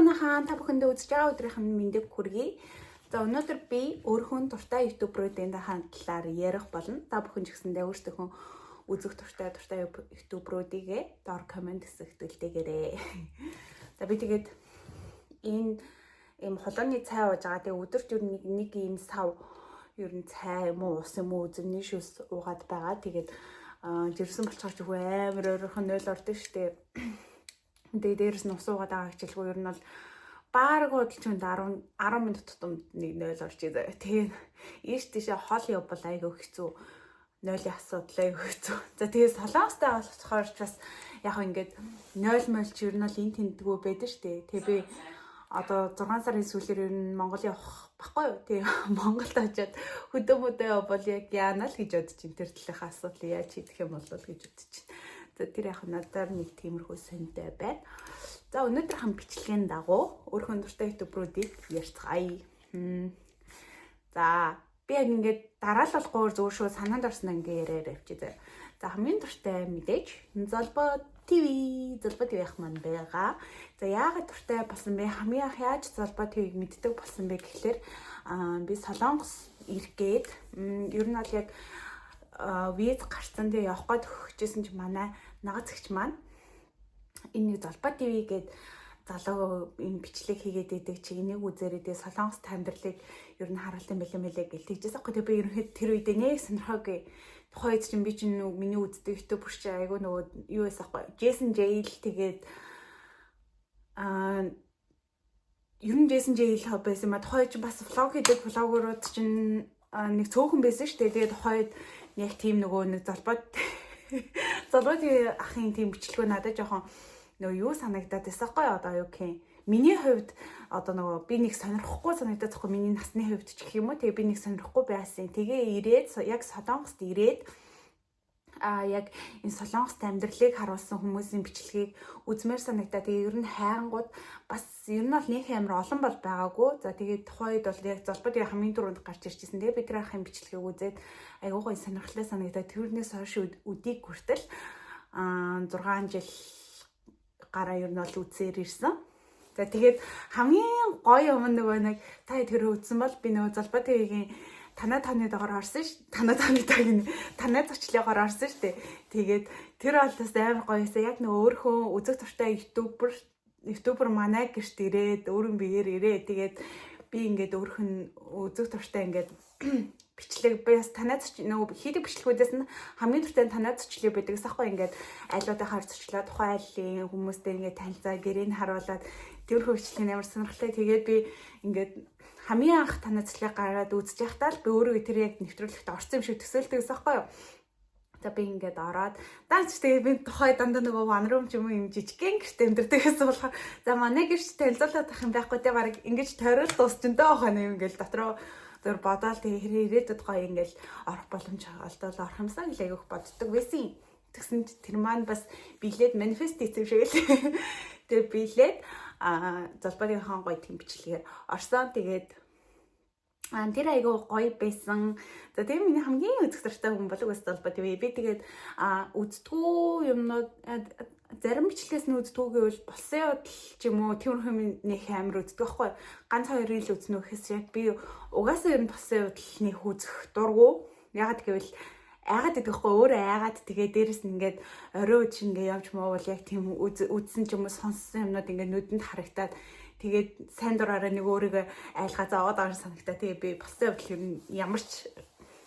Сайхан та бүхэндээ үзэж байгаа өдрийнх нь мэндийг хүргэе. За өнөөдөр би өөрийнхөө дуртай ютуберуудын талаар ярих болно. Та бүхэн ч гэсэндээ өөрсдийнхөө үзэх дуртай ютуберуудыг доор комент хэсэгт үлдээгээрэй. За би тэгээд энэ ийм холооны цай ууж байгаа. Тэгээ өдөрт юу нэг ийм сав ер нь цай юм уу ус юм уу зэмний шүс уугаад байгаа. Тэгээд жирсэн болчихооч үгүй амар өөрөөхөн 0 ордог штеп. Тэгээ дээрээс нь ус уугаад байгаа хичээлгүй ер нь бол баараг бодлчонд 10 минут тутамд нэг 0 орж байгаа. Тэгээ ийш тийшээ хол явбал айгүй хэцүү. 0-ийн асуудал айгүй хэцүү. За тэгээ солонгостой болохоор ч бас яг ингээд 0 мөлч ер нь бол энэ тэмдгүү байдаг штеп. Тэгээ би одоо 6 сарын сүүлээр ер нь Монгол явах баггүй юу. Тэгээ Монголд очиод хөдөө явбал яг яана л гэж бодож ин тэр талынхаа асуудлыг яаж хийх юм бол гэж бодож чинь. За тэр яг надаар нэг тиймэрхүү сонтой байна. За өнөөдөр хам бичлэгийн дагуу өөрийнхөө дуртай ютуберуудыг ярьцгаая. За би яг ингээд дараалалгүйгээр зөв шүү санаанд орсон ингээ яриараа явчих. За хамгийн дуртай мэдээж Золбоо ТV ах маань байгаа. За яагаад дуртай болсон бэ? Хамгийн анх яаж Золбоо ТV-г мэддэг болсон бэ гэхлээр би Солонгос иргээд ер нь бол яг виз гарцсан дээр явах гээд өгчээсэн чи манай нагаз эгч маань энэ нэг Золбоо ТV гээд залуу энэ бичлэг хийгээд идэг чи энийг үзээрэй тэгээ Солонгос амьдралыг ер нь харуулсан бэлээ гэж тэгжээс аахгүй тэгээ би ерөнхийдөө тэр үедээ нэг сонирхоогүй тухайд чинь би чинь миний үздэг ютубер чи айгу нөгөө юу эсэ аахгүй Jason Jail тэгээд ер нь Jason Jail байсан ма тухайд чинь бас влог хийдэг влогерууд чинь нэг цөөхөн байсан шүү дээ тэгээд тухайд яг тийм нөгөө нэг Золбоо ахын тийм бичлэгөө надад жоохон нөгөө юу санагдаад байсан хгүй одоо юу гэх юм. Миний хувьд одоо нөгөө би нэг сонирхгүй санагдаад байхгүй миний насны хувьд ч гэх юм уу. Тэгээ би нэг сонирхгүй байсан. Тэгээ ирээд яг Солонгост ирээд яг энэ Солонгост амьдралыг харуулсан хүмүүсийн бичлэгийг үзмээр санагдаа. Тэгээ ер нь хайрангууд бас ер нь бол нэг амар олон бол байгаагүй. За тэгээ тухайд бол яг Золбоо хамгийн түрүүнд гарч ирчихсэн. Тэгээ бид тэр ахын бичлэгийг үзээд айгуу гоё сонирхолтой санагдаа. Тэрнээс хойш өдийг хүртэл 6 жил гараа ер нь бол үзээр ирсэн. За тэгээд хамгийн гоё юм нөгөө нэг та тэр үзсэн бол би нөгөө Золбоо ТV-гийн танаа дагаар орсон ш. Танаа зочлогоор орсон штэ. Тэгээд тэр бол бас амар гоё юмсан. Яг нөгөө өөрөө үзэг дуртай ютубер манай гэрт ирээд өөрөн биеэр ирээ. Тэгээд би ингээд өөрхөн үзэг дуртай ингээд бичлэг би бас танаа нөгөө хийдэг бичлэгүүдээс нь хамгийн дуртай танаа зочлог байдаг гэсэхгүй ингээд айлуудынхаар зочлоо тухайн айлын хүмүүстэй ингээд танилцаа гэрээг харуулад тэрхүү бичлэг амар сонирхолтой. Тэгээд би ингээд хамгийн анх танаа зочлог гараад үзэж байхдаа л би өөрөө тэр яг нэвтрүүлэгт орсон юм шиг төсөөлдөг гэсэхгүй юу. За би ингээд ороод даач тэгээд би тухай дандаа нөгөө ванрум ч юм уу юм жижигхэн гэрт амьдэрдэг гэсэн болохоор за манай гэрт танилцуулаад байх юм байхгүй те баг ингэж тойрол дуусчантай байгаа юм ингээл дотроо зур бодоол тэгээ ирээдүйд гоё ингээл орох боломж олдол орох юмсан л айгүйх боддог байсан. Тэгсэн чи тэр маань бас билет манифест хийсэн шиг л тэгээ билет Золбоогийн хон гоё тийм бичлэгээр орсон. Тэгээд тэр айгүй гоё байсан. За тэгээ миний хамгийн үзэх дуртай хүн болов уу Золбоо ТV. Би тэгээд үздэггүй юмнууд зарим бичлэгээс нь үздэггүй гэвэл болсон явдал ч юм уу тиймэрхүү нэг амар үздэг байхгүй. Ганц хоёрын л үзнэ гэхээс яг би угаасаа ер нь болсон явдал нэг үзэх дургу. Ягаад гэвэл айгаад идэхгүй өөрөө айгаад тэгээ дээрэс нь ингээд орой үуч ингээд явж моовол яг тийм үзсэн ч юм уу сонссон юмнууд ингээд нүдэнд харагтаад тэгээд сайн дураараа нэг өөрийгөө айлгаа зовоод байгаа санагтаа тэгээ би болсон явдал ер нь ямар ч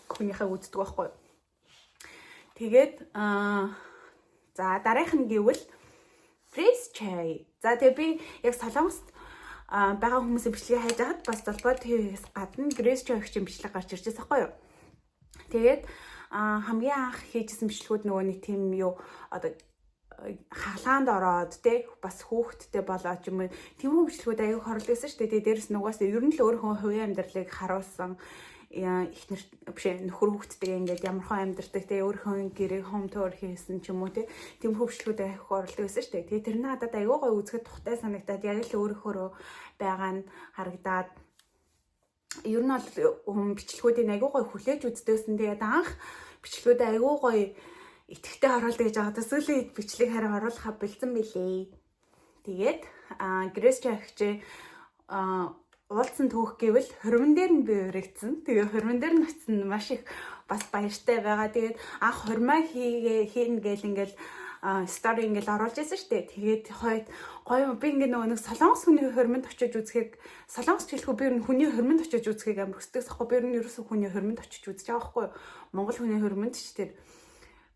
хүнийхээ үздэг байхгүй. Тэгээд за дараах нь гэвэл Grace Chai. За тэгээ би яг Солонгост байгаа хүмүүсийн бичлэгийг хайж хаад бас Золбоо ТV-ээс гадна Grace Chai гэх бичлэг гарч ирж байсан байхгүй юу. Тэгээд хамгийн анх хийжсэн бичлэгүүд нөгөө нэг тийм юу одоо хаалгаанд ороод те бас хүүхэдтэй болоод юм тийм бичлэгүүд аягүй хорлог байсан шүү дээ. Дээрээс нугаас ер нь л өөрийнхөө хувийн амьдралыг харуулсан ихнэр биш нөхөр хүүхэдтэй ингээд ямархан амьдардаг те өөрийнхөө гэрээ хом тур хийсэн ч юм уу те тийм хөвчлүүд аягүй хорлог байсан шүү дээ. Тэгээ тэр надад аягүй гоё үзэхэд тухтай санагдаад яг л өөрийнхөө байгаа нь харагдаад ер нь бол бичлэгүүдийн аягүй гоё хүлээж үздэсэн. Тэгээд анх бичлэгүүд аягүй гоё итгэвтэй оруулдаг гэж байгаа. Сүүлийн бичлэг харин оруулахаа бэлдсэн билээ. Тэгээд Грэс чагчээ уулзсан түүх гэвэл хормон дээр нь би өргөцсөн. Тэгээ хормон дээр нь очсон маш их бас баяртай байгаа. Тэгээд анх хормоо хийн гэл ингээл стори ингээл оруулж байсан шүү дээ. Тэгээд гоё би ингээ нэг солонгос хүний хормонд очиж үзэхийг солонгос хэлэхгүй би хүний хормонд очиж үзэхийг амар хүсдэг сахгүй. Би ерөөсөө хүний хормонд очиж үзэж байгаа байхгүй юу. Монгол хүний хормонд ч тэр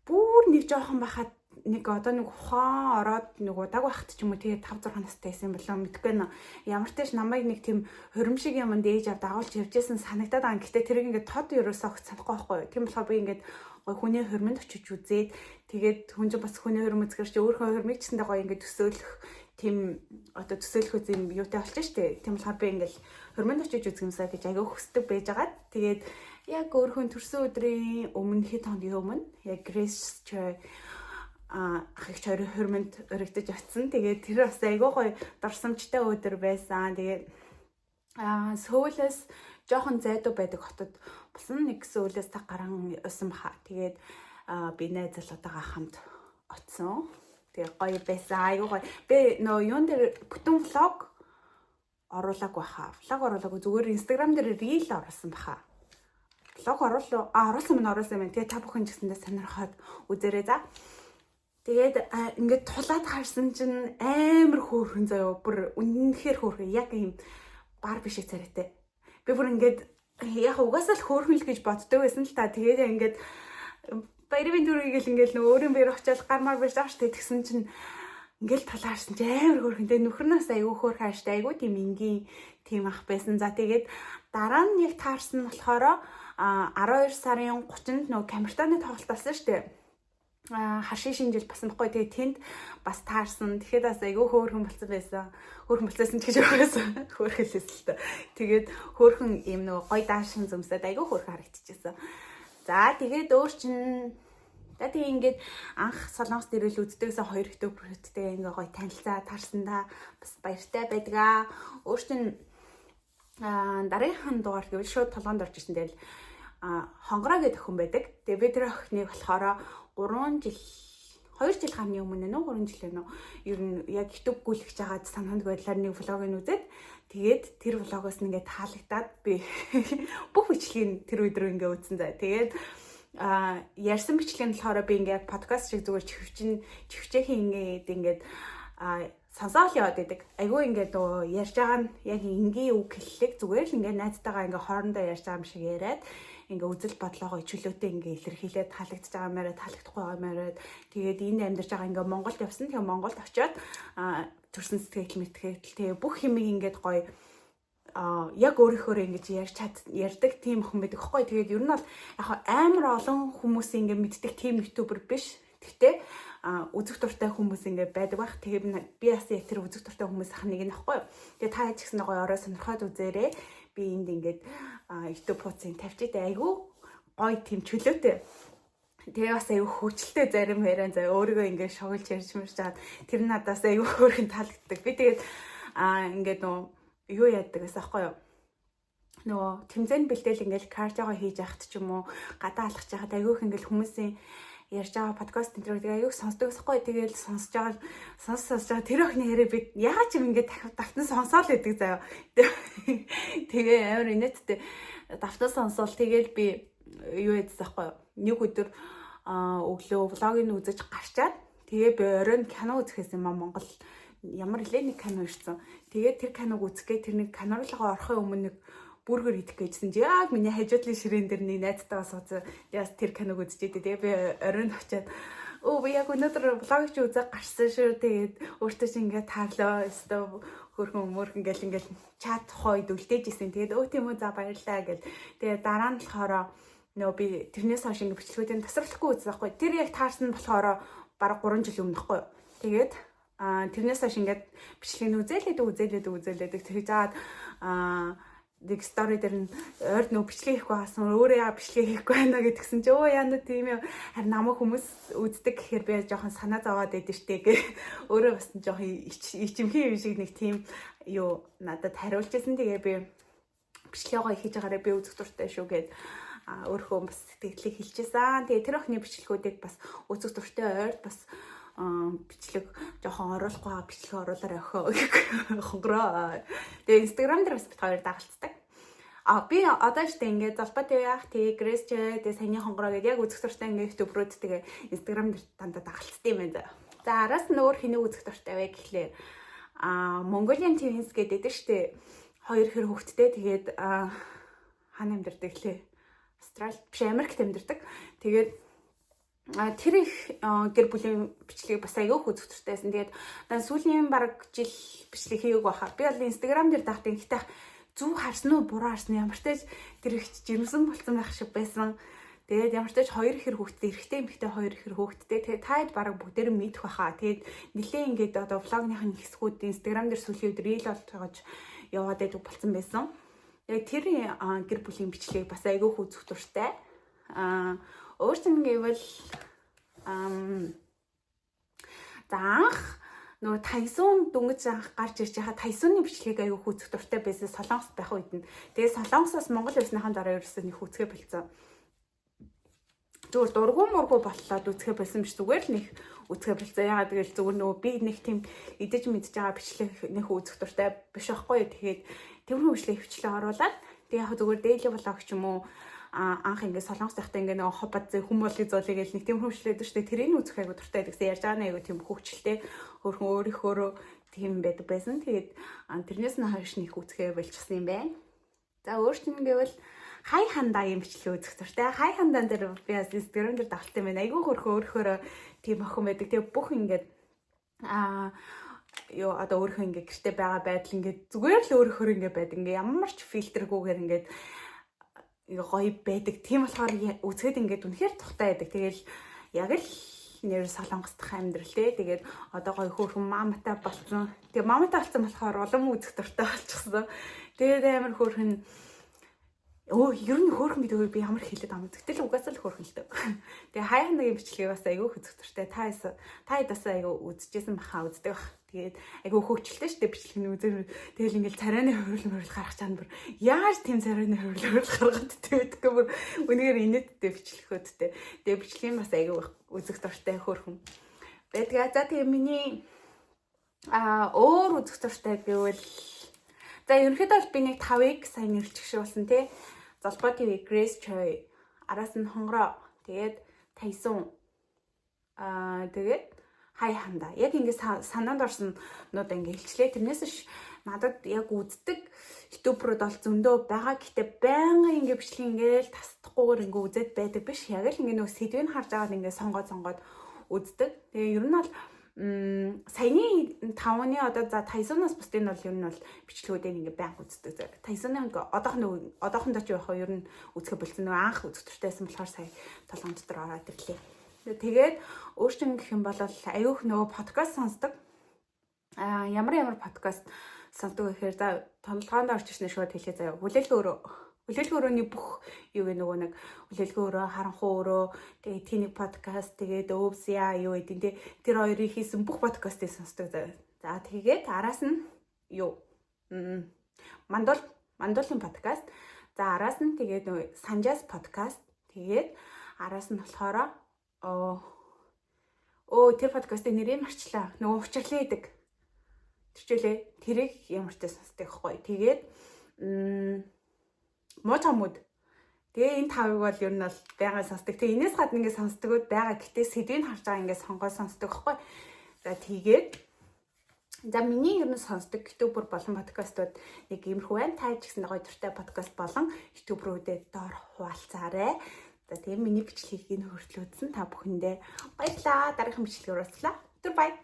бүр нэг жоохон бахад нэг одоо нэг ухаан ороод нэг удааг байхад ч юм уу тэгээ 5 6 настай байсан болоо мэдгүй нэ. Ямар ч тааш намайг нэг тийм хөрөм шиг юмд ээж авд агуулж явжсэн санагдаад байгаа. Гэтэ тэрийг ингээд тод ерөөсөө огт санахгүй байхгүй юу. Тийм болохоор би ингээд гоё хүний хөрмөнд очиж үзээд тэгээд хүн чинь бас хүний хөрмөнд үзэхэр чи өөрөө хөрмийг ч гэсэн гоё ингээд төсөөлөх тийм одоо төсөөлөх үзэм юутай болчих штэ. Тийм болохоор би ингээд хөрмөнд очиж үзэх юмсаа гэж агай хүсдэг байжгаад тэгээд яг өөрөө төрсөн өдрийн өмнө хэд хоногийн өмнө яг Грэс ахигч хоёр хөрмөнд өргөдөж очсон. Тэгээд тэр бас айгүй гоё дурсамжтай өдөр байсан. Тэгээд Сөүлээс жоохон зайдуу байдаг хотод болсон нэг Сөүлээс та гарan усан баха. Тэгээд би найз залуутайгаа хамт очсон. Тэгээд гоё байсан. Айгүй гоё. Би нөө юун дээр бүтэн влог оруулаг баха. Влог оруулаагүй зүгээр Instagram дээр reel оруулсан баха. Влог оруулсан юм. Тэгээд та бүхэн ч гэсэндээ сонирхоод үзээрэй за. Тэгээд ингээд тулаад харсан чинь амар хөөрхөн заяа бүр үнэнхээр хөөрхөн яг юм бар биш царайтай. Би бүр ингээд яг угаасаа л хөөрхөн л гэж боддог байсан л та. Тэгээд ингээд баярын дүрийг л ингээд өөрийн бэр очиад гармаар байж байгаа штэ тэгсэн чинь ингээд тулаарсан чинь амар хөөрхөн. Тэгээд нөхрнөөс аягүй хөөрхөн штэ аягүй тийм энгийн тийм ах байсан. За тэгээд дараа нь яг таарсан болохоор 12 сарын 30-нд нөгөө Камертоны тоглолт болсон штэ. Хашийн шинжил басан байхгүй. Тэгээ тэнд бас таарсан. Тэгэхэд бас айгүй хөөрхөн болсон байсан. Хөөрхөн болцсон ч гэж байсан. Хөөрхөлээс л та. Тэгээд хөөрхөн юм нөгөө гой даашин зөмсөд айгүй хөөрхөн харагдчихсан. За тэгээд өөр чин тэгээ ингээд анх солонгос дээрэл үздэгсэн хоёр ютубертэй ингээ гой танилцаа таарсандаа бас баяртай байдгаа. Өөр чин дараагийн дугаар гэвэл шууд толгоонд орж ирсэн. Тэгэл хонгороо гэдэг хүн байдаг. Тэгээ би тэр охиныг болохоор 2 жил гарны өмнө нөө 3 жил нөө ер нь яг YouTube гүйлгэж байгаад санаанд байдлаар нэг влогийг үзээд тэгээд тэр влогоос нэгээ таалагдаад би бүх бичлэгийг тэр өдрөө ингээ үзсэн заа. Тэгээд ярьсан бичлэг нь болохоор би ингээ подкаст шиг зүгээр чивчээхийн ингээд сонсоол яваад байдаг. Айгүй ингээд ярьж байгаа нь яг энгийн үг хэллэг зүгээр л ингээ найзтайгаа ингээ хоорондоо ярьж байгаа юм шиг яриад ингээ үзэл бодлогоо чөлөөтэй ингээ илэрхийлээд таалагдж байгаа мээрээ таалагдахгүй байгаа мээрээ тэгээд энд амьдарч байгаа ингээ Монголд явсан. Тэгээ Монголд очиод төрсөн сэтгэл мэтгэл тэгээ бүх юмыг ингээд гоё яг өөрийнхөө ингэж ярьдаг тийм хүн байдаг хгүй. Тэгээд ер нь бол яг амар олон хүмүүс ингээ мэддэг тийм ютубер биш. Гэхдээ үзэх дуртай хүмүүс ингээ байдаг байх. Тэгээд би бас яг тэр үзэх дуртай хүмүүсийнх нэг нь ахгүй. Тэгээд та ч гэсэн гоё орой сонирхоод үзээрэй. Би энд ингээд YouTube хуудсыг тавьчих дээ. Айгүй гоё тийм чөлөөтэй. Тэгээ бас айгүй хөвчлөлтэй зарим хэрэн заа өөрийгөө ингээд шоглож ярьж чаад тэр надаас айгүй хөөрхөн таалагддаг. Би тэгээд ингээд юу яадаг гэсэн аахгүй юу? Нөгөө тэмцээн бэлдээл ингээд картагаа хийж яхад ч юм уу гадаа алхаж яхад айгүйх ингээд хүмүүсийн ярьж байгаа подкаст энэ төр аяг сонсдог байхгүй. Тэгээд сонсож байгаа тэр охины хэрэг би яагаад ч юм ингээд давтан сонсоол гэдэг заяа. Тэгээ амар инээдтэй давтан сонсоол тэгээд би юу ядсан байхгүй. Нэг өдөр өглөө влогийг үзэж гарчаад тэгээ би оройн кино үзэхээс юм Монгол ямар нэг кино ирсэн. Тэгээд тэр киног үзэхгээ тэр нэг кино руугаа орохын өмнө нэг бүргэр идэх гэжсэн чи яг миний хажуудлын ширээн дээр нэг найзтайгаа сууцсан. Яс тэр киног үзчихээ. Тэгээ би оройн очиад би яг өнөөдөр влог чи үзээ гарсан шүү. Тэгээд өөртөө чи ингээд таарлаа. Өстөө хөрхөн гэл ингээд чат хойд үлдээж исэн. Тэгээд тийм үү за баярлаа гэл. Тэгээд дараа нь болохоор би тэрнээс хойш ингээд бичлэгүүдийн тасралтгүй үзсэн байхгүй. Тэр яг таарсан нь болохоор бараг 3 жил өмнө байхгүй. Тэгээд тэрнээс хойш ингээд бичлэгийг үзээлээд тэр жаад нэг стори дээр нь ойр нөө бичлэг хийхгүй хасан өөрөө бичлэг хийхгүй байна гэдгсэн чи яана тийм юм харин намайг хүмүүс үздэг гэхээр би жоохон санаа зовоод байдэн штэ гэ өөрөө бас жоохон ичимхий юм шиг нэг тийм юу надад хариулж ирсэн. Тэгээ би бичлэгээ хийж байгаараа би үзэх дуртай шүү гэд өөрхөө бас сэтгэлийг хэлчихсэн. Тэгээ тэр охины бичлэгүүдийг бас үзэх дуртай ойр бас бичлэг жоохон оруулахгүй байгаа бичлэг оруулаарай өхөө хонгороо. Тэгээ Instagram дээр бас бид хоёр дагалцдаг. Би одоо штэ ингээд залбаа TV яах тий Grace J тэгээ саяны хонгороо гэдэг яг үзэх дуртай ингээд YouTube руу тэгээ Instagram дээр дандаа дагалцдаг юм байна. За араас нь өөр хэнийг үзэх дуртай вэ гэхлээр Mongolian Twins гэдэг штэ хоёр хэр хүүхэдтэй тэгээд хаана амьдардаг лээ. Австрали биш Америкт амьдардаг. Тэгээд тэр их гэр бүлийн бичлэгийг бас аягүй үзэх дуртайсэн. Тэгээд сүүлийн бараг жил бичлэг хийгээг байхаа. Би бол Instagram дээр даахтай гэхдээ зүг харсан уу буруу харсан ямар ч тач тэр их жирэмсэн болсон байх шиг байсан. Тэгээд ямар ч тач хоёр хэр хүүхэдтэй эрэгтэй эмэгтэй хоёр хэр хүүхэдтэй. Тэгээд таад бараг бүгдээр нь мэдэх байхаа. Тэгээд нэлээ ингээд одоо влогныхын хэсгүүд Instagram дээр сүүлийн үед рeel болгож яваад байдаг болсон байсан. Тэгээд тэр гэр бүлийн бичлэгийг бас аягүй үзэх дуртай. Өөртөө гэвэл за анх нөгөө Тайсун дөнгөж анх гарч ирж байгаа Тайсуны бичлэгийг аягүй үзэх дуртай байсан Солонгос байх үед нь. Тэгээд Солонгосоос Монгол ирснийхэн дараа ерөөсөө нэг үзэхэ болцсон. Зүгээр дургуй мургуй боллоод үзэхэ болсон биш зүгээр л нэг үзэхэ болцсон. Ягаад гэвэл зүгээр нөгөө би нэг тийм идэж мэдж байгаа бичлэг нэг үзэх дуртай биш байхгүй. Тэгээд тэрхүү бичлэг хвчлээ оруулаад тэгээд яг зүгээр daily vlog ч юм уу анх ингээд Солонгос захтай ингээд нөгөө хоббат хүмүүлийн зоолыг л нэг тийм хөвчлээд шүү дээ. Тэрийг үзэх айгу дуртай гэдэгсэн ярьж байгаа нэг айгу тийм хөвчлээ хөрхөн өөрийнхөө тийм байдаг байсан. Тэгээд тэрнээс нь хойш нэг үзэхээ болчихсон юм байна. За өөртөө гэвэл хай хандагийн бичлэг үзэх дуртай. Хай хандаан дээр би бас Instagram дээр давталт юм байна. Айгу хөрхөн өөрийнхөө тийм охин байдаг. Тэгээд бүх ингээд одоо өөрийнхөө ингээд гэртээ байгаа байдал ингээд зүгээр л өөрийнхөө ингээд байдаг. Ингээд ямар ч фильтргүйгээр ингээд гоё байдаг. Тийм болохоор үзэхэд ингээд үнэхээр тухтай байдаг. Тэгэл яг л нэр Солонгос дахь амьдрал те. Тэгээд одоо гоё хөөрхөн маматай болсон. Тэгээ маматай болсон болохоор улам үзэх дуртай болчихсон. Тэгээд амар хөөрхөн ер нь хөөрхөн гэдэг би ямар хэлээд байгаа юм. Тэгтэл угаасаа л хөөрхөн л дээ. Тэгээ хай хандагийн бичлэгийг бас аягүй үзэх дуртай. Та бас аягүй үзчихсэн баха үздэг бах. Тэгээд айгүй хөвчлөлтэй шүү дээ бичлэг нь үзэр. Тэгэл ингээл царайны хөрөл гарах чанд бүр яаж тийм царайны хөрөл гаргаад төвдгөө бүр үнээр инээдтэй бичлэхөөдтэй. Тэгээ бичлэгийн бас айгүй үзэх дуртай хөөрхөн. Байдаг. За тэгээ миний өөр үзэх дуртай гэвэл за ерөнхийдөө би нэг 5-ыг сайн нэрчгшүүлсэн тий. Залбаа TV Grace Choi, араас нь хонгороо, тэгээд Тайсун тэгээд хай ханда. Яг ингэ санаанд орсон нууд ингэ хэлчлээ. Тэрнээс ш надад яг үздэг ютуберууд бол зөндөө байгаа. Гэхдээ байнгын ингэ бичлэг ингээл тасдахгүйгээр ингэ үзээд байдаг биш. Яг л ингэ нөгөө сэдвийг харж агаад ингэ сонгоод үздэг. Тэгээ ер нь бол саяны 5-ны одоо за Тайсунаас бусдын бол ер нь бол бичлэгүүдээ ингэ байнга үздэг. Тайсуны одоохондоо ч яг ер нь үзэх болсон. Нөгөө анх үзэх туртайсан болохоор сая толгойн дотор ороод ирлээ. Тэгээд өөрчн гэх юм бол аюух нөгөө подкаст сонсдог. Ямар подкаст сонсдог гэхээр за томлогоонд орж ирсэн шууд хэлээ заяа. Хүлээлгээ өрөөний бүх юу гэ нөгөө нэг хүлээлгээ өрөө, харанхуй өрөө, тэгээд тиний подкаст, тэгээд өвсяа юу гэдэг те тэр хоёрыг хийсэн бүх подкастыг сонсдог заяа. За тэгээд араас нь юу мандуулын подкаст. За араас нь тэгээд нөгөө Санжаас подкаст. Тэгээд араас нь болохоор тэр подкастын нэрийг марчлаа. Нөгөө учирлаа гэдэг. Тэрчүүлээ. Тэрийг ямар ч сонсдог байхгүй. Тэгээд муучамуд. Тэгээ энэ 5-ыг бол ер нь бол байнга сонсдог. Тэгээ энэс гадна ингэ сонсдогуд байгаа. Гэтээ сэдвийг харж байгаа ингэ сонгоод сонсдог байхгүй. За тэгээд за миний ер нь сонсдог ютубер болон подкастууд нэг иймэрхүү байна. Та ч гэсэн гоё дуртай подкаст болон ютуберүүдэд доор хуваалцаарай. За тийм миний бичлэгийг энэ хүртэл үзсэн та бүхэндээ баярлалаа. Дараагийн бичлэгээр уулзлаа. Түр бай.